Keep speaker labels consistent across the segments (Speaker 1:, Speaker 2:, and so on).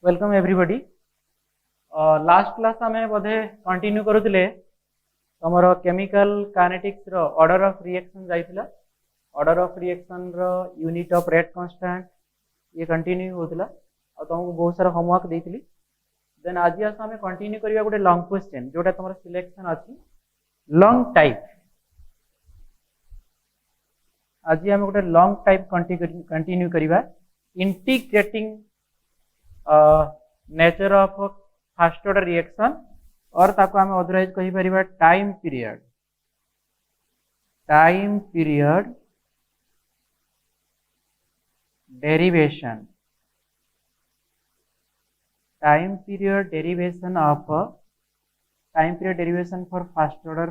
Speaker 1: Welcome everybody. Last class आम बोधे continue करुले तुम केमिकल काइनेटिक्स रो ऑर्डर ऑफ रिएक्शन जाइतिला। ऑर्डर ऑफ रिएक्शन रो यूनिट ऑफ रेट कांस्टेंट ये कंटिन्यू होतिला और तुमको बहुत सारा होमवर्क देइतिली। देन आज आम कंटिन्यू करिया गोटे लॉन्ग क्वेश्चन जोटा तुम सिलेक्शन अछि लॉन्ग टाइप। आज आम गोटे लॉन्ग टाइप कंटिन्यू करिवा integrating nature of first order reaction और ताको आम अदरवाइज कहि परिबा time period derivation for first order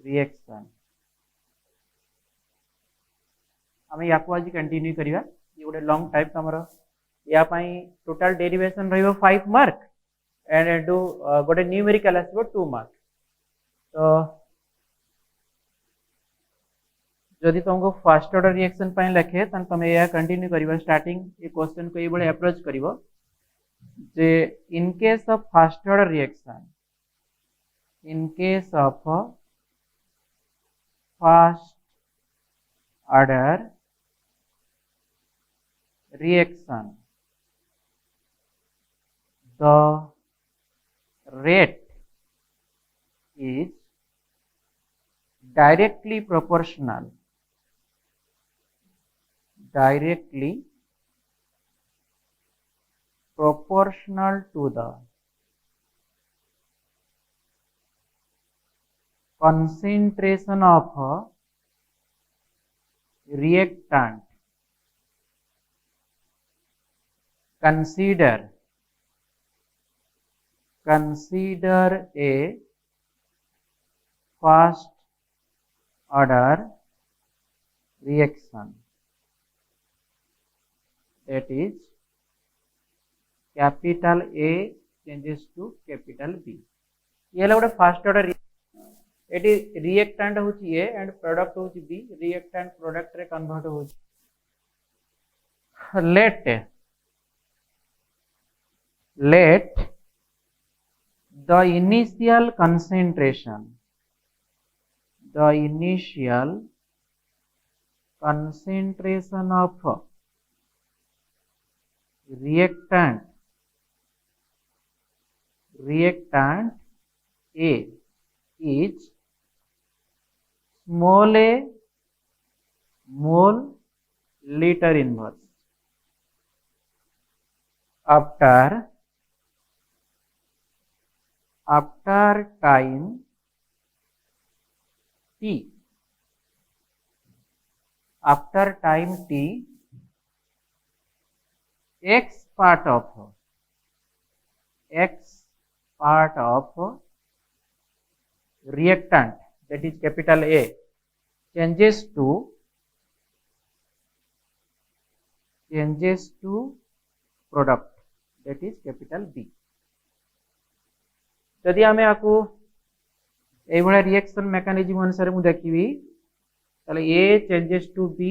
Speaker 1: reaction आम या आज कंटिन्यू करिवा। ये गोटे लॉन्ग टाइप तुम या टोटल डेरिवेशन रहिबो 5 मार्क एंड डू गोटे न्यूमेरिकल आसीबो 2 मार्क। तो जदि तुमको फर्स्ट ऑर्डर रिएक्शन पय लिखे तन तुम या कंटिन्यू करिवा। स्टार्टिंग ये क्वेश्चन को ये बड़े अप्रोच करिवो जे in case of first order reaction the rate is directly proportional to the concentration of reactant. Consider a first order reaction, that is capital A changes to capital B. ये गोटे first order ये reactant होची A and product होची B। Reactant product रे convert होची। let the initial concentration of reactant A is small a mole liter inverse. After time t, x part of reactant, that is capital A, changes to product, that is capital B. यदि आमे आको ए बडा reaction mechanism अनुसार मु देखिबी ताले A changes to B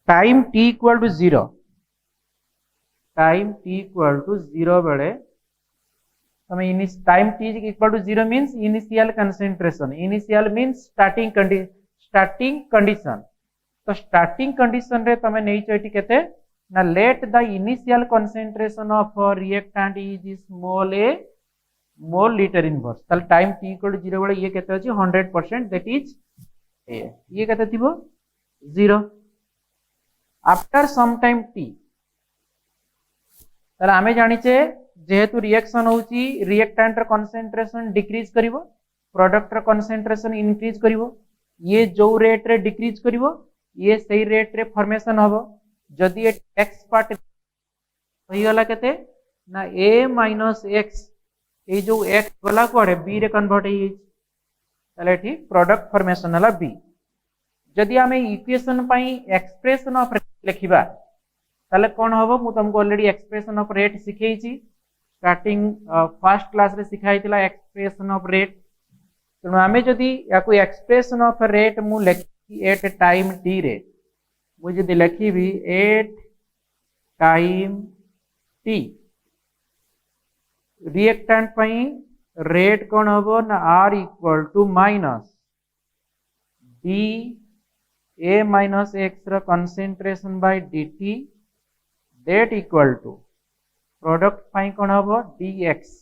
Speaker 1: time t equal to 0 बेले तमे time t equal to 0 means initial concentration. Initial means starting condition. तो स्टार्टिंग कंडीशन रे तमे नै चैटी केते ना let the initial concentration of reactant is small a mole litre inverse. ताल टाइम t इक्वल टू 0 बेले ये केते अछि 100%, दैट इज A। ये केते थिबो 0। आफ्टर सम टाइम t ताल आमे जानिचे जेहेतु रिएक्शन होची रिएक्टेंट र कंसंट्रेशन डिक्रीज करिवो, प्रोडक्ट र कंसंट्रेशन इंक्रीज करिवो। ये जो रेट रे डिक्रीज करिवो ये सही रेट रे फॉर्मेशन हबो। जदि ये x पार्ट होई गला केते ना A माइनस x, ये जो x गला कोडे b रे कन्वर्ट होई ताले ठीक प्रोडक्ट फॉर्मेशन हला b। जदि आमे इक्वेशन पई एक्सप्रेशन ऑफ लिखिबा ताले कोन हबो मु तुमको ऑलरेडी एक्सप्रेशन ऑफ रेट सिखेइची। स्टार्टिंग फर्स्ट क्लास रे सिखाइतिला एक्सप्रेशन ऑफ रेट। तेणु आमे जदि याकू एक्सप्रेशन ऑफ रेट मु एट टाइम टी रे मुझे लिखी भी एट टाइम टी रिएक्टेंट पई रेट कौन हम ना are equal to minus d a minus x रो concentration by dt that equal to product पई कौन हम dx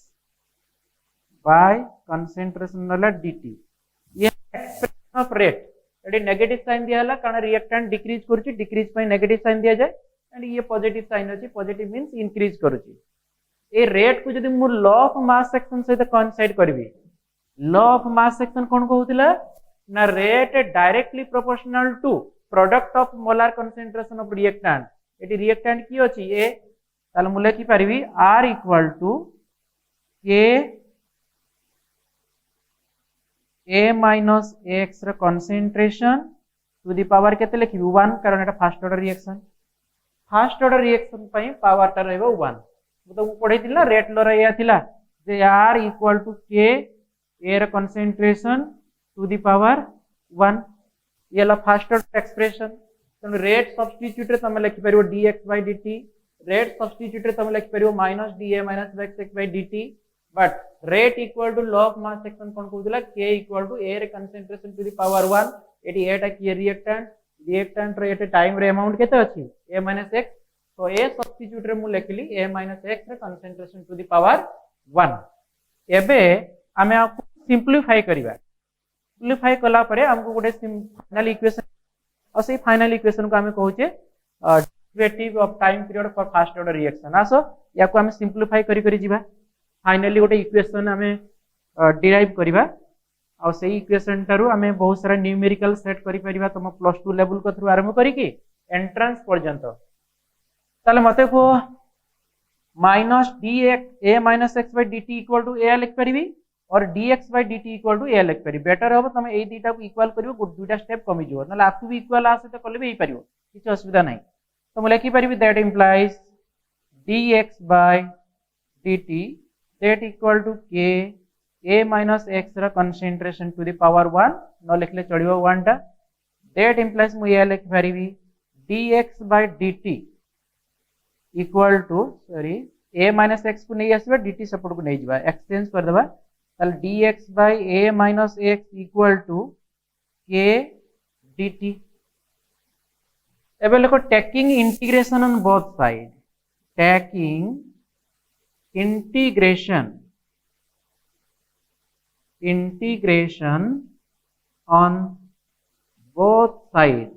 Speaker 1: बाय कंसंट्रेशन वाला dt ये expression of rate eighty negative sign दिया हला कारण रिएक्टेंट डिक्रीज करछि डिक्रीज पई नेगेटिव साइन दिया जाए एंड ये पॉजिटिव साइन अछि पॉजिटिव मींस इंक्रीज करछि ए रेट को जदि मु लॉ ऑफ मास सेक्शन सहित कोइंसाइड करबी लॉ ऑफ मास सेक्शन कोन कहउतिला ना rate directly proportional to product of molar concentration of reactant एटी रिएक्टेंट की अछि ए ताल मु लिखि परबी r equal to k a minus x ର concentration to the power केते लिखिबी 1 कारण एटा फर्स्ट ऑर्डर रिएक्शन पई पावर ता रहबो 1 तो पढ़े थिला रेट लो रे या थिला जे r equal to k a ର concentration to the power 1 ये ला फर्स्ट ऑर्डर एक्सप्रेशन तो रेट सब्स्टिट्यूट रे तमे लिखि परिबो dx by dt rate substitute रे तमे लिखि परिबो minus da minus x by dt but rate equal to law of mass section कोन कहउतला k इक्वल टू a रे कंसंट्रेशन टू द पावर 1 एटी एटा की रिएक्टेंट रे एटे टाइम रे अमाउंट केते अछि a - x तो a सब्स्टिट्यूट रे मु लिखली a - x रे कंसंट्रेशन टू द पावर 1 एबे हमें आपको सिंपलीफाई करिवा सिंपलीफाई कला परे हमको गोटे फाइनल इक्वेशन और से फाइनल इक्वेशन को हमें कहउचे derivative of time period for first order reaction आसो या को हमें सिंपलीफाई करी जीवा फाइनली गोटे इक्वेशन हमें डिराइव करिवा और से इक्वेशन टारू हमें बहुत सारा न्यूमेरिकल सेट करि परिबा तुम प्लस 2 लेवल को थ्रू आरंभ करी कि एंट्रेंस पर्यंत ताले मते को minus dx a minus x by dt equal to a लिख परिबी और dx by dt equal to a लिख परिबी बेटर हो तुम ए दुटा को इक्वल करिवो गुड दुटा स्टेप कमी जो नले आपको भी इक्वल आ सहित कले भी परिबो किछ असुविधा नाही तो म लिखि परिबी that implies dx by dt that equal to k a minus x रा concentration to the power 1 न लिखले चढ़िबो 1 टा that implies मु ये लिख परिबी dx by dt equal to sorry a minus x को नहीं आसीबा dt सपोर्ट को नहीं जिबा एक्सचेंज कर देबा ताल dx by a minus x equal to k dt एबे लिखो taking integration on both side टेकिंग integration on both side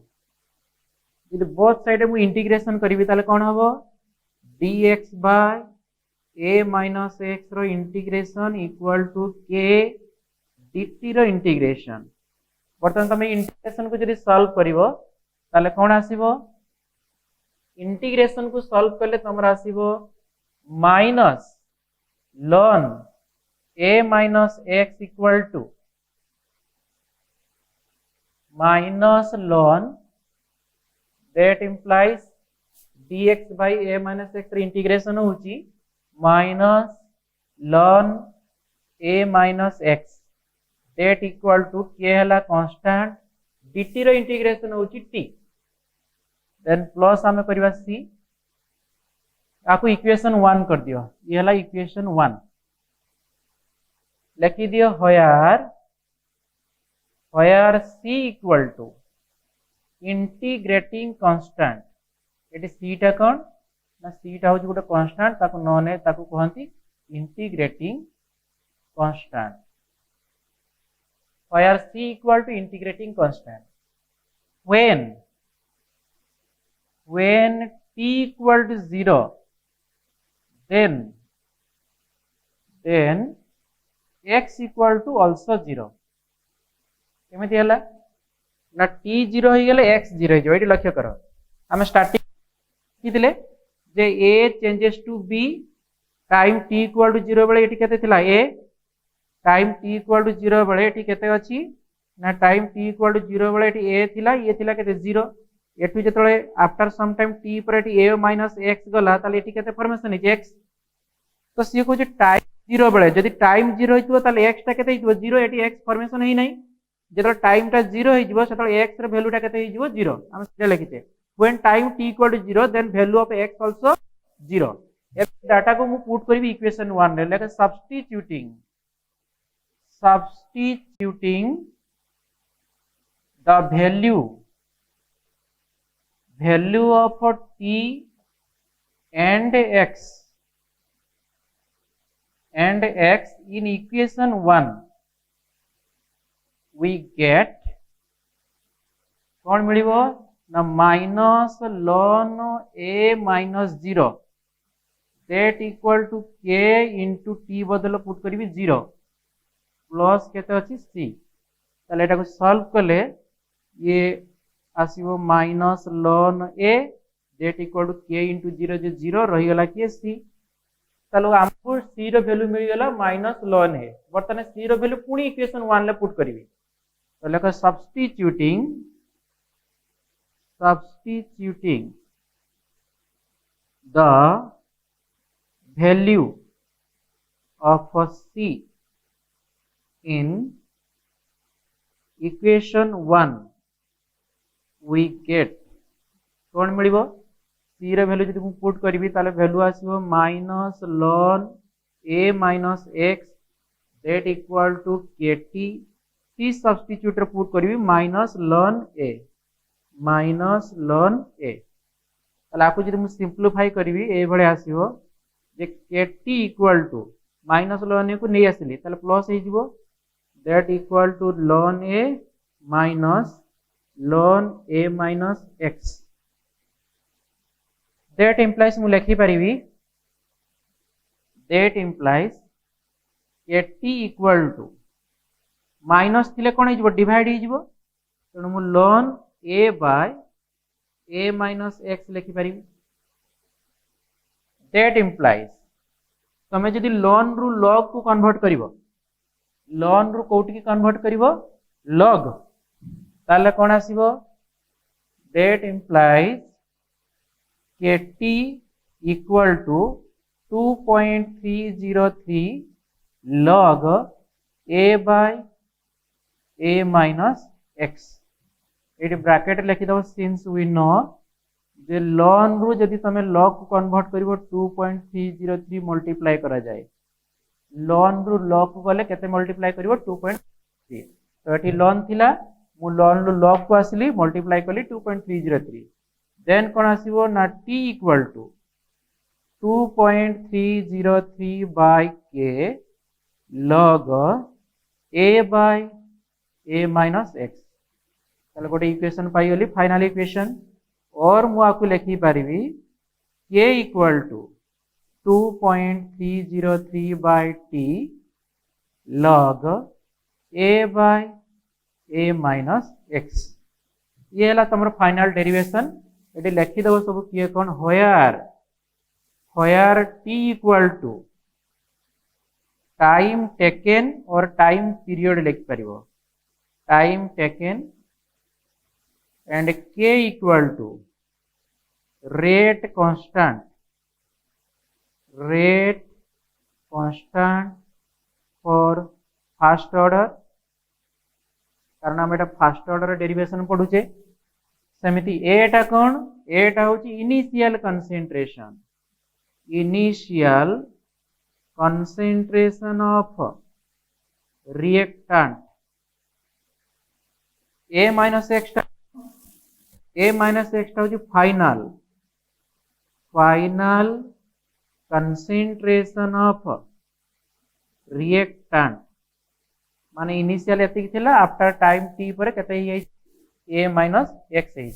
Speaker 1: यदि both side मु इंटीग्रेशन करिवि ताले कोन हबो dx by a minus x रो integration equal to k dt रो इंटीग्रेशन बर्तन तमे इंटीग्रेशन को जदि सॉल्व करिवो ताले कोन आसीबो इंटीग्रेशन को सॉल्व करले तमरा आसीबो minus ln a minus x equal to minus ln that implies dx by a minus x integration होची minus ln a minus x that equal to k हला constant dt रो integration होची t then plus हमें करबा c आपको equation 1 कर दियो ये हला इक्वेशन 1 लिखि दियो where c equal to integrating constant eighty c टा कोन ना c टा हो गोटे कांस्टेंट ताको नने ताको कहंती integrating constant where c equal to integrating constant when t equal to 0 then x equal to also 0 केमिति हला ना t 0 हो गेले x 0 हो जो एटी लक्ष्य करो हम स्टार्टिंग किथिले जे a changes to b time t equal to 0 बेले एटी केते थिला a time t equal to 0 बेले एटी केते अछि ना टाइम t इक्वल टू 0 बेले एटी a थिला ये थिला केते 0 एटू जेतले आफ्टर सम टाइम t पर एटी a माइनस x गला ताले एटी केते फॉर्मेशन है x तो सी को जे टाइम 0 बेले जदी टाइम 0 हितबो ताले x ता केते हितबो 0 एटी x फॉर्मेशन है नहीं जो टाइम टा 0 हो जो एक्स वैल्यू टा केते हो 0 हम से लिखिते when time t equal to 0 then value of x also 0 ए डाटा को मु पुट करबी इक्वेशन 1 रे लेके substituting the value of t and x in equation 1 we get कौन मिलिबो ना minus ln a minus 0 that equal to k into t बदल पुट करी 0 प्लस केते अछि c ताले एटा को सॉल्व करले ये आसीबो minus ln a that equal to k into 0 जे 0 रही गला के c तालो हमको c रो वैल्यू मिल गला माइनस ln a बर्तने c रो वैल्यू पुनी इक्वेशन 1 ले पुट करिवे तो लेका substituting the value of c in equation 1 we get कौन मिलिबो c रो वैल्यू जदि पुट करबी ताले वैल्यू आसीबो minus ln a minus x that equal to kt c substitute रे पुट करबी माइनस ln a ताले आपको जदि मु सिंपलीफाई करबी ए भले आसीबो जे kt equal to minus ln a को नै आसिली ताले प्लस हे जिवो that equal to ln a minus x that implies मु लिखि परिबी that implies kt equal to minus थिले कोन हिजबो डिवाइड हिजबो तनो मु ln a by a minus x लिखि परिबी that implies तमे जदि ln रु log को कन्वर्ट करिवो ln रु कोठी की कन्वर्ट करिवो log ताले कोन आसीबो that implies kt equal to 2.303 log a by a minus x एटी ब्रैकेट लिखि दो सिंस वी नो जे ln रु जदि तमे log को कन्वर्ट करिवो 2.303 मल्टीप्लाई करा जाए ln रु log को गले केते मल्टीप्लाई करिवो 2.3 तो एटी ln थिला मु ln रु log को आसिली मल्टीप्लाई कली 2.303 देन कोन आसीबो ना t equal to 2.303 by k log a by a minus x ताले गोटे इक्वेशन पाई गली फाइनल इक्वेशन और मु आकु लिखि परिबी k equal to 2.303 by t log a by a minus x ये हला तमरो फाइनल डेरिवेशन एटी लिखि दबो सब किए कोन where t equal to time taken और time period लिख परिबो time taken and k equal to rate constant for first order कारण हम एटा फर्स्ट ऑर्डर डेरिवेशन पढुचे समिति एटा कोन एटा होची initial concentration of reactant a minus x टा होची फाइनल concentration of reactant माने initial एतिक थिला आफ्टर टाइम t पर केते ही a minus x है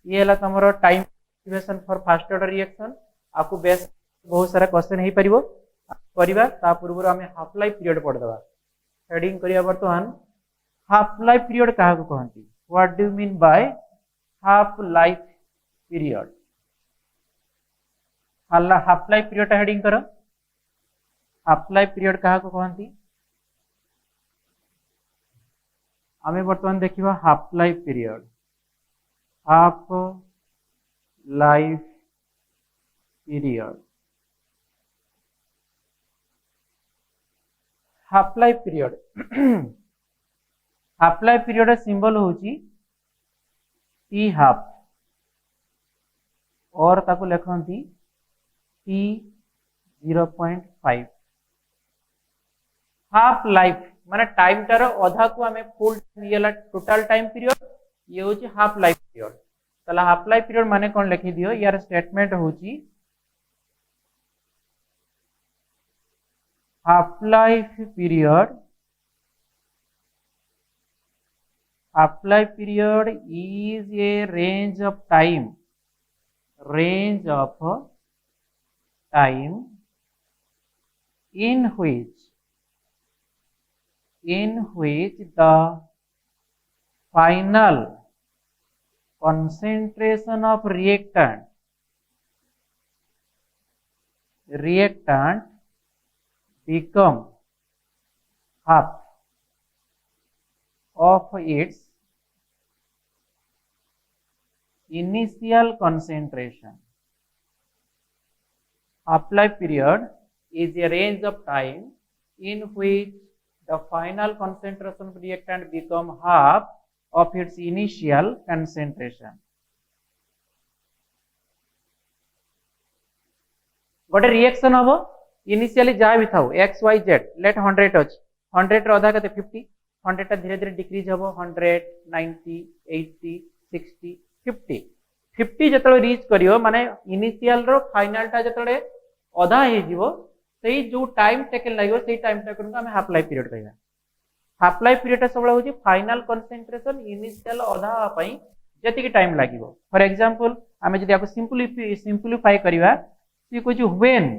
Speaker 1: ये हला तमरो time equation for first order reaction आपको बेस बहुत सारा क्वेश्चन हे परिबो करिबा ता पूर्व हमें हाफ लाइफ पीरियड पढ़ दबा हेडिंग करिया वर्तमान हाफ लाइफ पीरियड काहा को कहंती what do you mean by half life period half life period heading करो हाफ लाइफ पीरियड काहा को कहंती हमें वर्तमान देखिबा half life period half life period half life period symbol होची टी हाफ और ताको लिखंती टी 0.5 हाफ लाइफ माने टाइम टार अधा को हमें फुल ये टोटल टाइम पीरियड ये होची हाफ लाइफ पीरियड तला हाफ लाइफ पीरियड माने कोन लिखि दियो यार स्टेटमेंट होची half life period is a range of time in which the final concentration of reactant become half of its initial concentration. Half-life period is a range of time in which the final concentration of reactant become half of its initial concentration. गोटे reaction हम initially जहाँ भी था x Y Z let 100 अच्छी 100 अधा के 50 100 धीरे धीरे डिक्रीज हम 100 90 80 60 50 50 जो रीच करियो माने इनिशियल रो फाइनल टा जो अधा हो जो टाइम टेकन लगे से टाइम टेकन को हाफ लाइफ पीरियड कहना हाफ लाइफ पीरियड सब हूँ फाइनल कंसंट्रेशन इनिशियल अधा जी टाइम लगे फॉर एग्जांपल आम जब सिंपलीफाई करवा सी कह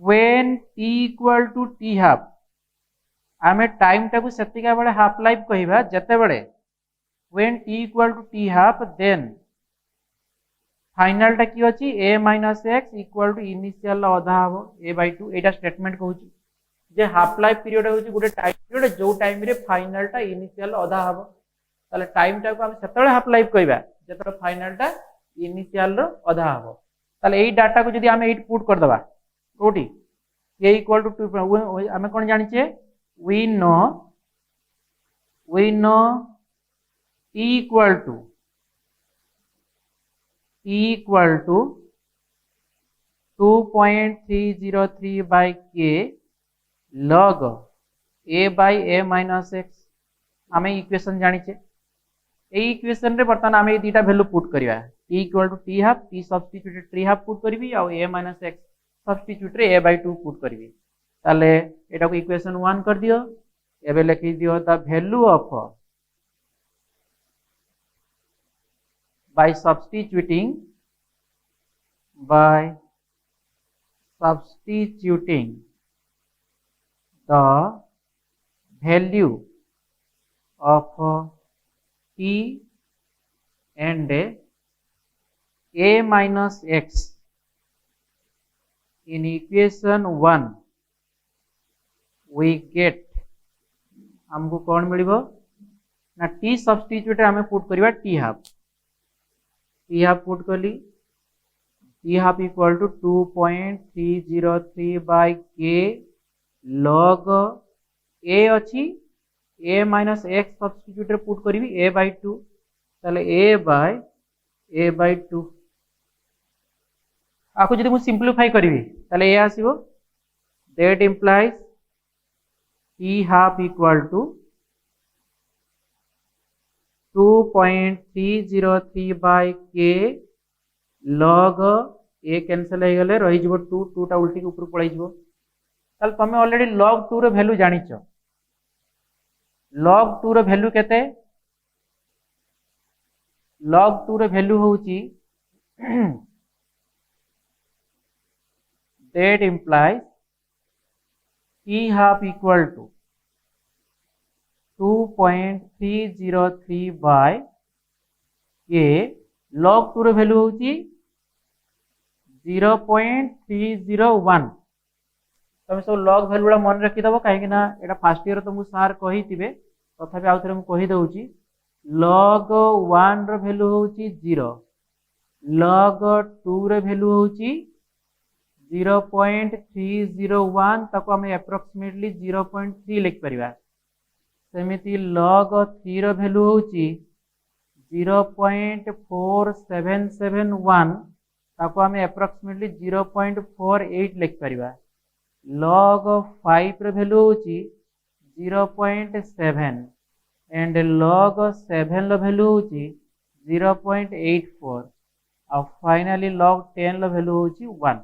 Speaker 1: when t equal to T half आम टाइम टाक से बेले हाफ लाइफ कहवा जिते बड़े when t equal to T half then final टा कि अच्छी a minus x equal to initial अधा हम ए बाय 2 एटा स्टेटमेंट कहूँ जे हाफ लाइफ पीरियड हूँ गोटे टाइम पीरियड जो टाइम रे फाइनल टा इनिशियल अधा हम ताले टाइम टा को हम सेतबेले हाफ लाइफ कहबा जेतबेले फाइनल टा इनिशियल रो अधा हम ताले एई डाटा को जदी हम एट पुट कर दबा कोठी ए इक्वल टू 2 हम कोन जानिचे we know t equal to 2.303 by k log a by a minus x आम इक्वेशन जानिचे इक्वेशन रे बर्तमान आम दीटा वैल्यू पुट करवा t equal to T half T substitute 3 half put करी आ a माइनस x सब्स्टिट्यूट रे a by 2 पुट करी ताले एटा को इक्वेशन 1 कर दियो एबे लिखि दियो the value of by substituting the value of t and a minus x in equation 1 we get हमको कौन मिलिबो ना t सब्स्टिट्यूट हमें पुट करवा t half t half put कली t half equal to 2.303 by k log a अच्छी a minus x substitute रे put करी ए बाय 2 ताले ए बाय 2 आपको जदि मु सिंपलीफाई करी ताले ए आसीबो that implies t half equal to 2.303 by k log a cancel हो गले रही जीवो 2 टा उल्टी ऊपर पळै जीवो ताल तमे ऑलरेडी log 2 रो वैल्यू जानिचो log 2 रो वैल्यू केते log 2 रो वैल्यू होउची that implies t half equal to 2.303 by k log 2 रो वैल्यू होची 0.301 तमे सब log वैल्यू मन रखी दबो काहे कि ना एटा फर्स्ट ईयर तुमको सार कहि थिबे तथापि आउ थरे हम कहि दउची log 1 रो वैल्यू होची 0 log 2 रो वैल्यू होची 0.301 ताको हम अप्रोक्सीमेटली 0.3 लिख परिबा सेमिति log 3 रो वैल्यू होची 0.4771 ताको हमें अप्रोक्सीमेटली 0.48 लिख परिबा। log 5 रो वैल्यू होची 0.7 एंड log 7 रो वैल्यू होची 0.84 और फाइनली log 10 रो वैल्यू होची 1।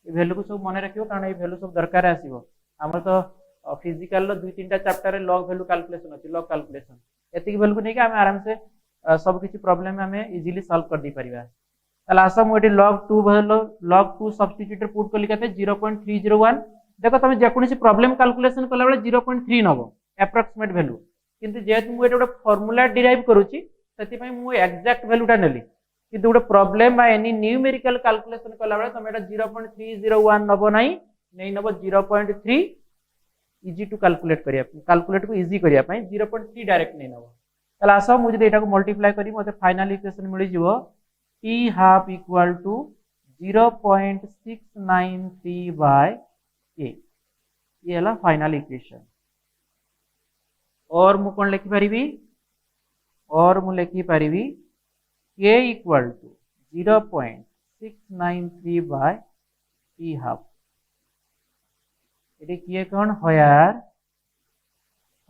Speaker 1: ये वैल्यू को सब मन रखियो कारण ये वैल्यू सब दरकार आसीबो। हमर तो फिजिकल लो 2-3टा चैप्टर रे log वैल्यू कैलकुलेशन अछि log कैलकुलेशन एतिक वैल्यू को नै कि हम आराम से सब किसी प्रॉब्लम में हमें इजीली सॉल्व कर दी परिबा। तला आसा मु एटी log 2 भलो log 2 सब्स्टिट्यूट पुट कली कते 0.301 देखो तुम जे कोनसी प्रॉब्लम कैलकुलेशन कला बेले 0.3 नबो अप्रोक्सीमेट वैल्यू किंतु जेत मु एटा फार्मूला डिराइव करूची सेति पई मु एग्जैक्ट वैल्यूटा नेली किंतु गोटे प्रॉब्लम बा एनी न्यूमेरिकल कैलकुलेशन कला बेले तुम एटा 0.301 नबो नाही नै नबो 0.3 इजी टू कैलकुलेट करिया कैलकुलेट को इजी करिया पई 0.3 डायरेक्ट नै नबो। तला आसा मु जदि एटा को मल्टीप्लाई करी मते फाइनल इक्वेशन मिली जिवो t half equal to 0.693 by k ये हला फाइनल इक्वेशन। और मु कोन लिखि परिबी और मु लिखि परिबी k equal to 0.693 by t half eighty किए कोन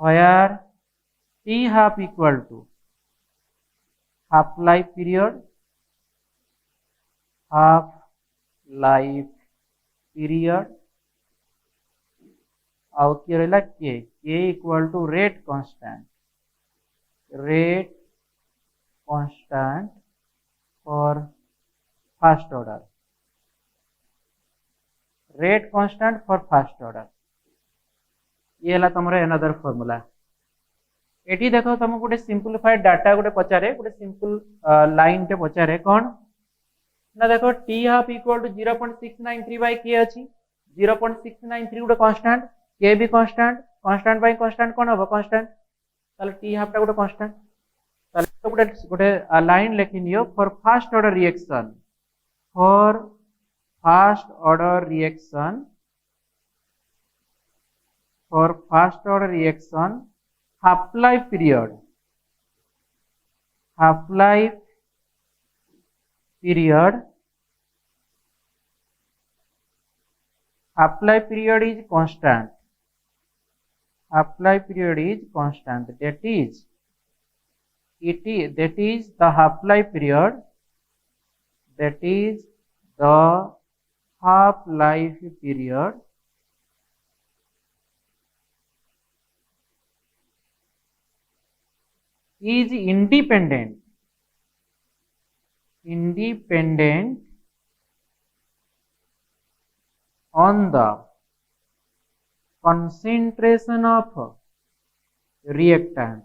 Speaker 1: होयार t half equal to half life period और क्या रहला k equal to rate constant for first order rate constant for first order ये हला तमरो अनदर फार्मूला। एटी देखो तुम गोटे सिंपलीफाइड डाटा गोटे पचारे गोटे सिंपल लाइन टे पचारे कौन ना देखो t half equal to 0.693 by k अछि 0.693 गोटे कांस्टेंट k भी कांस्टेंट कांस्टेंट बाय कांस्टेंट कोन हो कांस्टेंट ताले t हाफ टा गोटे कांस्टेंट ताले तो गोटे लाइन लिखि neo for first order reaction half life period is constant that is the half life period is independent on the concentration of reactant।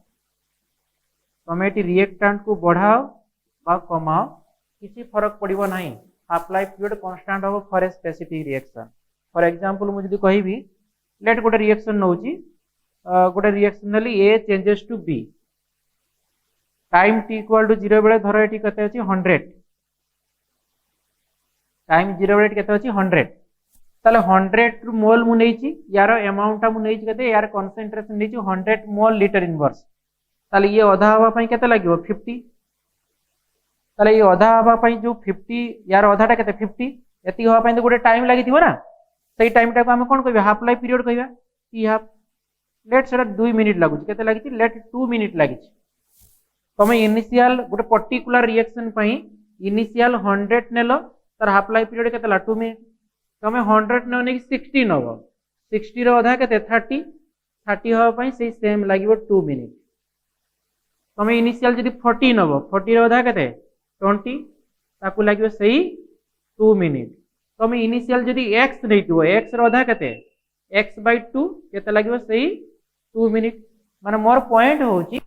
Speaker 1: तुम ये रिएक्टेंट को बढ़ाओ बा कमाओ किसी फरक पड़ो ना हाफ लाइफ पीरियड कांस्टेंट हो for a specific reaction. For example मुझे कहबी लेट गोटे रिएक्शन नौची गोटे reaction A changes to B time t equal to 0 बेले धर एटी केते अछि 100 टाइम 0 बेले केते अछि 100 ताले 100 मोल मु नेछि यार अमाउंट ता मु नेछि केते यार कंसंट्रेशन नेछि 100 मोल लीटर इनवर्स ताले ये आधा हवा पई केते लागिवो 50 ताले ये आधा हवा पई जो 50 यार आधाटा केते 50 एति हवा पई गोटे टाइम लागिथिबो ना सेही टाइम टा को हम कोन कहबे हाफ लाइफ पीरियड कहबा टी हाफ लेट सेटा 2 मिनिट लागु केते लागिछि लेट 2 मिनिट लागिछि। तुम इनिशियल गोटे पर्टिकुलर रिएक्शन पई इनिशियल 100 नेलो तार हाफ लाइफ पीरियड केतेला 2 मिनिट तुम 100 ने कि 60 नबो 60 रो आधा केते 30 हो पई सेही सेम लागिवो 2 मिनिट। तुम इनिशियल जदी 40 नबो 40 रो आधा केते 20 ताकू लागिवो सेही 2 मिनिट। तुम इनिशियल जदी x नैतिवो x रो आधा केते x/2 केते लागिवो सेही 2 मिनिट। माने मोर पॉइंट होची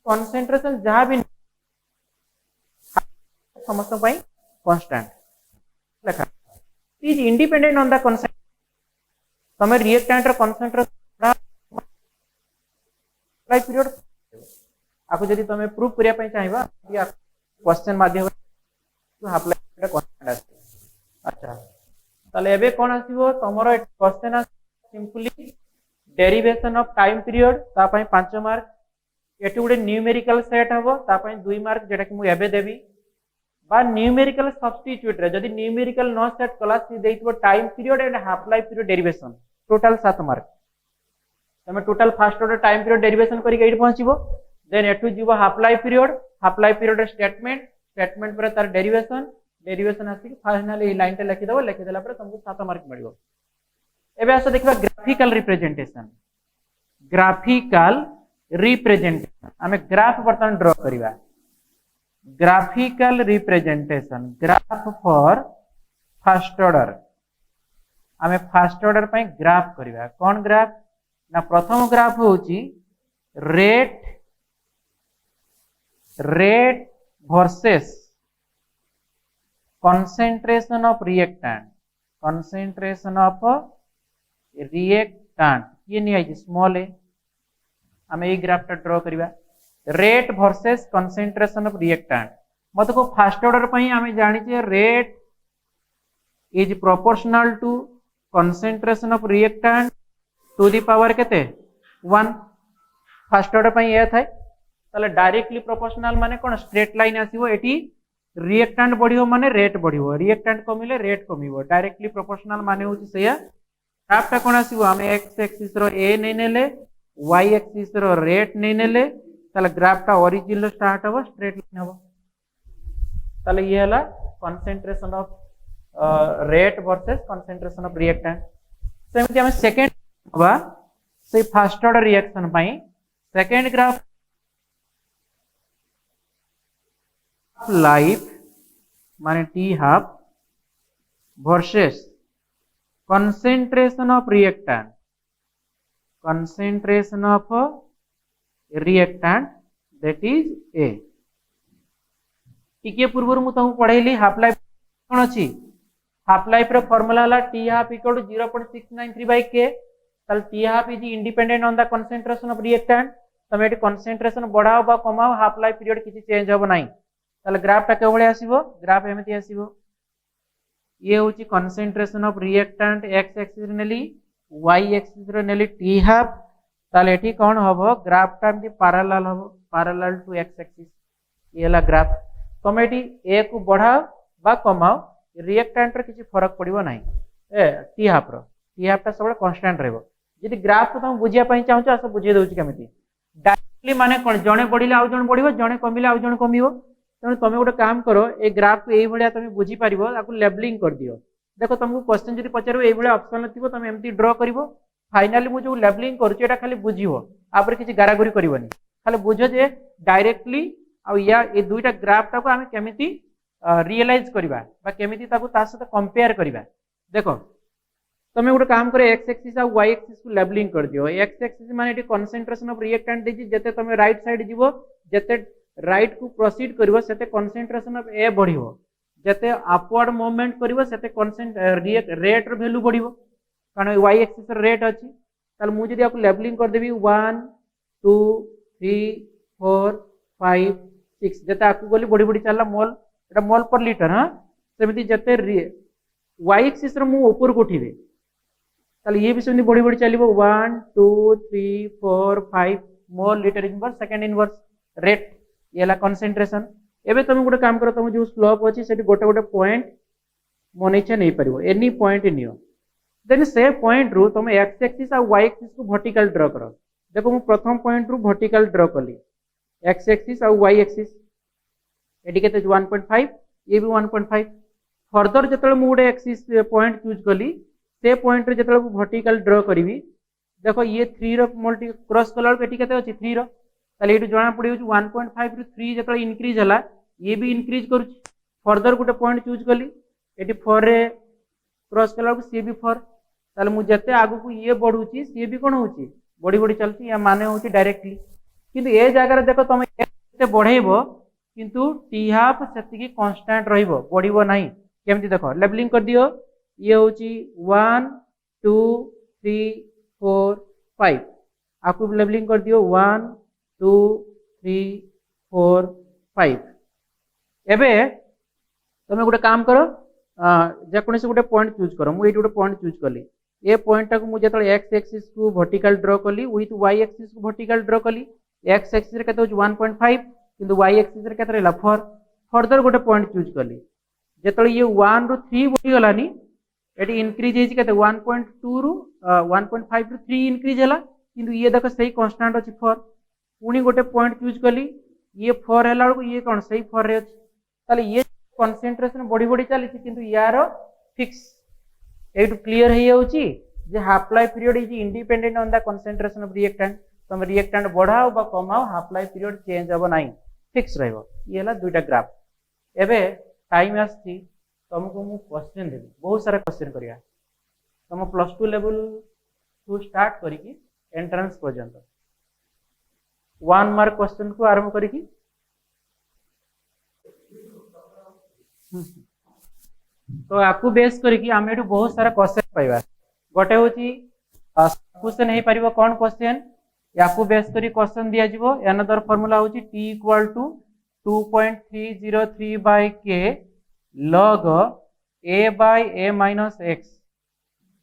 Speaker 1: कंसंट्रेशन जहाँ भी समस्त कांस्टेंट लिखा is independent on the concentration तुम रिएक्टेंट कंसंट्रेशन लाइफ पीरियड आपको जदी तुम प्रूव करिया पई चाहिबा क्वेश्चन माध्यम हाफ लाइफ पीरियड कांस्टेंट आसी। अच्छा ताले एबे कोन आसीबो तमरो question simply derivation of time period ता पई 5 मार्क एटी गोटे न्यूमेरिकल सेट हबो ता पई 2 मार्क जेटा कि मु एबे देबी बा न्यूमेरिकल सब्स्टिट्यूट रे जदी न्यूमेरिकल न सेट कला सी देइतबो time period and half life period derivation total 7 mark तमे total fast order time period derivation करी एठी पहुंचीबो देन एटू जीवो हाफ लाइफ पीरियड स्टेटमेंट पर तार डेरिवेशन आसी फाइनली लाइन टे लिखि देला पर तुमको 7 मार्क मिलिबो एबे आसे देखबा ग्राफिकल रिप्रेजेंटेशन आमे ग्राफ बर्तन ड्रा करिवा graphical representation graph for first order आमे फर्स्ट ऑर्डर पई ग्राफ करिवा कोन ग्राफ ना प्रथम ग्राफ होची rate versus concentration of reactant ये नहीं आई स्मॉल ए हमें ये ग्राफ ड्रॉ करिवा rate versus concentration of reactant मत को फर्स्ट ऑर्डर पई हमें जानि छे rate is proportional to concentration of reactant to the power केते 1 फर्स्ट ऑर्डर पई ए थाय ताले डायरेक्टली प्रोपोर्शनल माने कोन स्ट्रेट लाइन आसीबो एटी रिएक्टेंट बढ़ियो माने रेट बढ़ियो रिएक्टेंट कमिले रेट कमिवो डायरेक्टली प्रोपोर्शनल माने होची सेया ग्राफटा कोन आसीबो हमें एक्स एक्सिस रो ए नै नेले वाई एक्सिस रो रेट नै नेले ताले ग्राफटा ओरिजिन लो स्टार्ट हबो स्ट्रेट लाइन हबो ताले ये हला concentration of rate versus concentration of reactant सेमिति हमें सेकंड हबा से फर्स्ट ऑर्डर रिएक्शन पई सेकंड ग्राफ लाइफ माने t half versus concentration of reactant that is A टिके पूर्व मु तुमको पढ़ाइली हाफ लाइफ कोन अछि हाफ लाइफ रे फार्मूला हला T half equal to 0.693 by k तल T half is independent on the concentration of reactant तमे एटी कंसंट्रेशन बढ़ाओ बा कमाओ हाफ लाइफ पीरियड किछि चेंज हो नाही तल ग्राफ टा केवळे आसीबो ग्राफ एमति आसीबो ये होची concentration of reactant x axis नेली y एक्सिस रे नेली t हाफ ताले एठी कोन हबो ग्राफ टा एमति पैरेलल हबो पैरेलल टू x एक्सिस ये ला ग्राफ तमे एठी a को बढ़ाओ बा कमाओ रिएक्टेंट रे किछि फरक पड़िबो नाही ए t हाफ टा सब कांस्टेंट रहबो जदि ग्राफ को तुम बुझिया पई चाहौ छ बुझे दोछि केमिति डायरेक्टली माने कोन जणे बढ़िले आउ जणे बढ़िबो जणे कमिले आउ जणे कमिबो तेणु तुम गोटे काम करो ए ग्राफ को यही भाया तुम बुझी पार आपको लेबलिंग कर दियो देखो तुमको क्वेश्चन जब पचार ये ऑप्शन थी तुम एमती ड्र कर फाइनाली मुझे जो लेबलिंग कर खाली बुझो आप किसी गारागुरी करनी खाली बुझ जे डायरेक्टली या ये दुईटा ग्राफ टाक आम केमी रियलाइज करवा केमी सहित कंपेयर करवा देख तुम गोटे काम कर एक्स एक्सिस और वाई एक्सिस को लेबलिंग कर दियो एक्स एक्सिस माने कंसंट्रेशन ऑफ रिएक्टेंट देछि जते तुम राइट साइड जीवो जते राइट को प्रोसीड करिवो सेते कंसंट्रेशन ऑफ ए बढ़िवो जते अपवर्ड मूवमेंट करिवो सेते रेट रो वैल्यू बढ़िवो कारण वाई एक्सिस रेट अछि ताल मु जदि आपको लेबलिंग कर देबी 1 2 3 4 5 6 जते आपको गोली बड़ी बड़ी चलला मोल एटा मोल पर लीटर हां सेमिति जते वाई एक्सिस रो मु ऊपर को उठिबे ताल ये भी सेमिति बड़ी बड़ी चलिबो 1 2 3 4 5 मोल litre inverse second inverse rate ये ला कंसंट्रेशन एबे तुम गोटे काम करो तुम जो स्लोप अछि सेठी गोटे गोटे पॉइंट मन इच्छा नहीं परिबो एनी पॉइंट नियो देन से पॉइंट रु तुम एक्स एक्सिस और वाई एक्सिस को वर्टिकल ड्रा करो देखो मु प्रथम पॉइंट रु वर्टिकल ड्रा कली एक्स एक्सिस और वाई एक्सिस एडी केते 1.5 ये भी 1.5 फर्दर जतले मु गोटे एक्सिस पॉइंट चूज कली से पॉइंट रे जतले वर्टिकल ड्रा करिवि देखो ये 3 रो मल्टी क्रॉस कलर एटी केते अछि 3 रो ताले एटू जना पड़ी 1.5 रु 3 जतले इंक्रीज हला ये भी इंक्रीज करू फर्दर गोटे पॉइंट चूज कली एटी 4 रे क्रॉस कलर को सी भी 4 ताले मु जते आगु को ये बढ़ुची सी भी कोन होची बड़ी बड़ी चलती या माने होची डायरेक्टली किंतु ए जगह रे देखो तुम एते बढ़ेबो किंतु टी हाफ सेति कांस्टेंट रहइबो बढ़िबो नाही केमति देखो लेबलिंग कर दियो ये होची 1 2 3 4 5 आपको लेबलिंग कर दियो 1 2 3 4 5 एबे तुम गोटे काम करो जेकोसी गोटे पॉइंट चूज करो मुझे गोटे पॉइंट चूज कली ए पॉइंट को मुझे एक्स एक्सिस को वर्टिकल ड्रॉ कली विथ वाई एक्सिस को वर्टिकल ड्रॉ कली एक्स एक्सिस रे केते होची 1.5 किंतु वाई एक्सिस रे केते रहला 4 फर्दर गोटे पॉइंट चूज कली जेतले ये 1 रु 3 बढ़ी गलानी एटी इंक्रीज हेची केते 1.2 रु 1.5 रु 3 इंक्रीज हला किंतु ये देखो सही कांस्टेंट अछि 4 पुनी गोटे पॉइंट चूज कली ये 4 हला को ये कोन सही 4 रे अछि ताले ये कंसंट्रेशन बढ़ी बढ़ी चली किंतु यार फिक्स एटू क्लियर हो जाउची जे half life period is independent on the concentration of reactant तुम रिएक्टेंट बढ़ाओ बा कमाओ हाफ लाइफ पीरियड चेंज हो नहीं फिक्स रहइबो ये हला दुईटा ग्राफ एबे टाइम आछि तुमको मु क्वेश्चन देबी बहुत सारा क्वेश्चन करिया तुम +2 लेवल टू स्टार्ट करिकी एंट्रेंस पर्यंत 1 मार्क क्वेश्चन को आरंभ करिकी तो आपको बेस करके आम एठू बहुत सारा क्वेश्चन पाइबा गोटे होची क्वेश्चन हे परिबो कोन क्वेश्चन याकू बेस करी क्वेश्चन दिया जिवो अनदर फार्मूला होची t = 2.303 by k log a by a minus x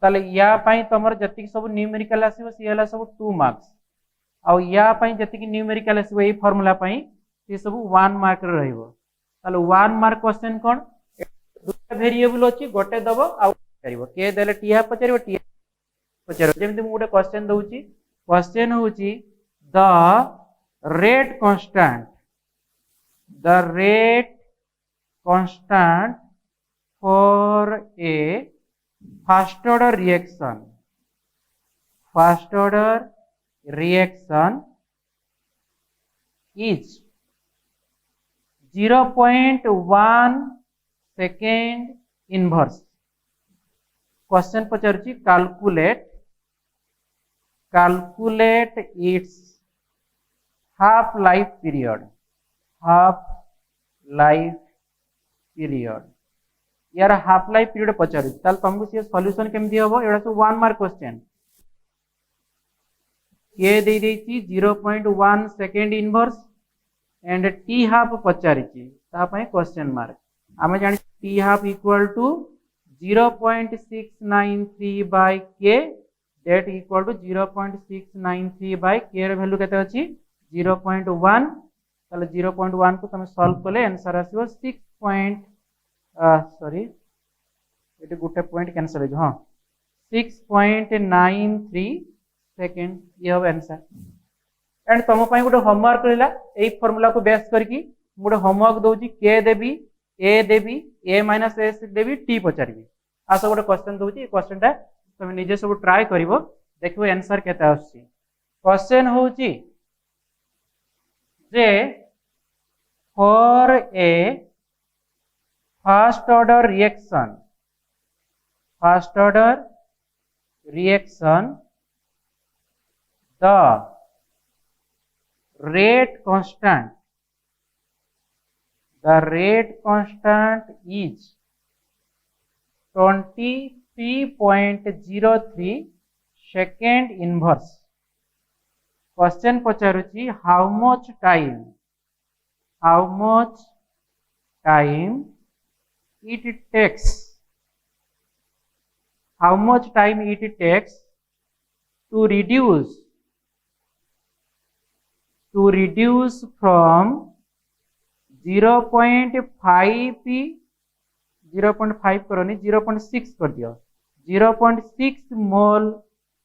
Speaker 1: ताले या पई तमर जति सब न्यूमेरिकल आसीबो सी हला सब 2 मार्क्स आ या पई जति न्यूमेरिकल आसीबो ए फार्मूला पई से सब 1 मार्क रे रहइबो ताले 1 मार्क क्वेश्चन कोन दुटा वेरिएबल अछि गोटे दबो आ करिवो के देले टी हाफ पचारिवो टी पचारिवो जेमति मु गोटे क्वेश्चन दउची क्वेश्चन होची the rate constant for a first order reaction is 0.1 second inverse question पचारुची calculate its half life period यार हाफ लाइफ पीरियड पचारुची ताल तुमको से सॉल्यूशन केमती हबो एडा सब 1 मार्क क्वेश्चन के दे देची 0.1 सेकेंड इनवर्स एंड टी हाफ पचारिची ता पई क्वेश्चन मार्क आमे जानि t half equal to 0.693 by k that equal to 0.693 by k रे वैल्यू केते अछि 0.1 ताले 0.1 को तमे सॉल्व करले आंसर आसीबो 6 सॉरी एटे गुटे पॉइंट कैंसिल हो हां 6.93 सेकंड ये हो आंसर एंड तम पई गुटे होमवर्क रहला एई फार्मूला को बेस करके गुटे homework Dochi k Devi a Devi a minus s Devi t पचारबी आ सब गोटे क्वेश्चन दोची क्वेश्चन ता तुम निजे सब ट्राई करिवो देखिवो आंसर केता आछि क्वेश्चन होची J for a first order reaction the rate constant is 23.03 second inverse question पचारुची how much time it takes to reduce from 0.5 करोनी 0.6 कर दियो 0.6 मोल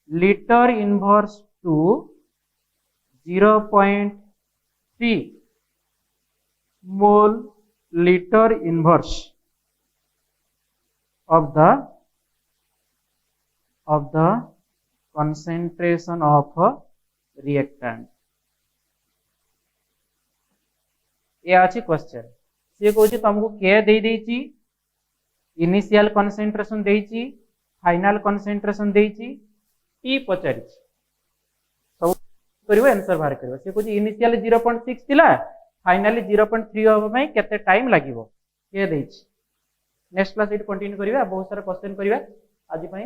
Speaker 1: litre inverse two 0.3 mole litre inverse of the concentration of reactant ये अच्छी question सी कहूँ तुमको के दे देची initial concentration देची फाइनल कंसंट्रेशन देची टी पचारि सब करिवो आंसर बाहर करिवो सी कहूँ इनिशियल 0.6 थिला फाइनली 0.3 होबा में केते टाइम लागिवो के देची नेक्स्ट क्लास इट कंटिन्यू करिवा बहुत सारा क्वेश्चन करिवा आज पई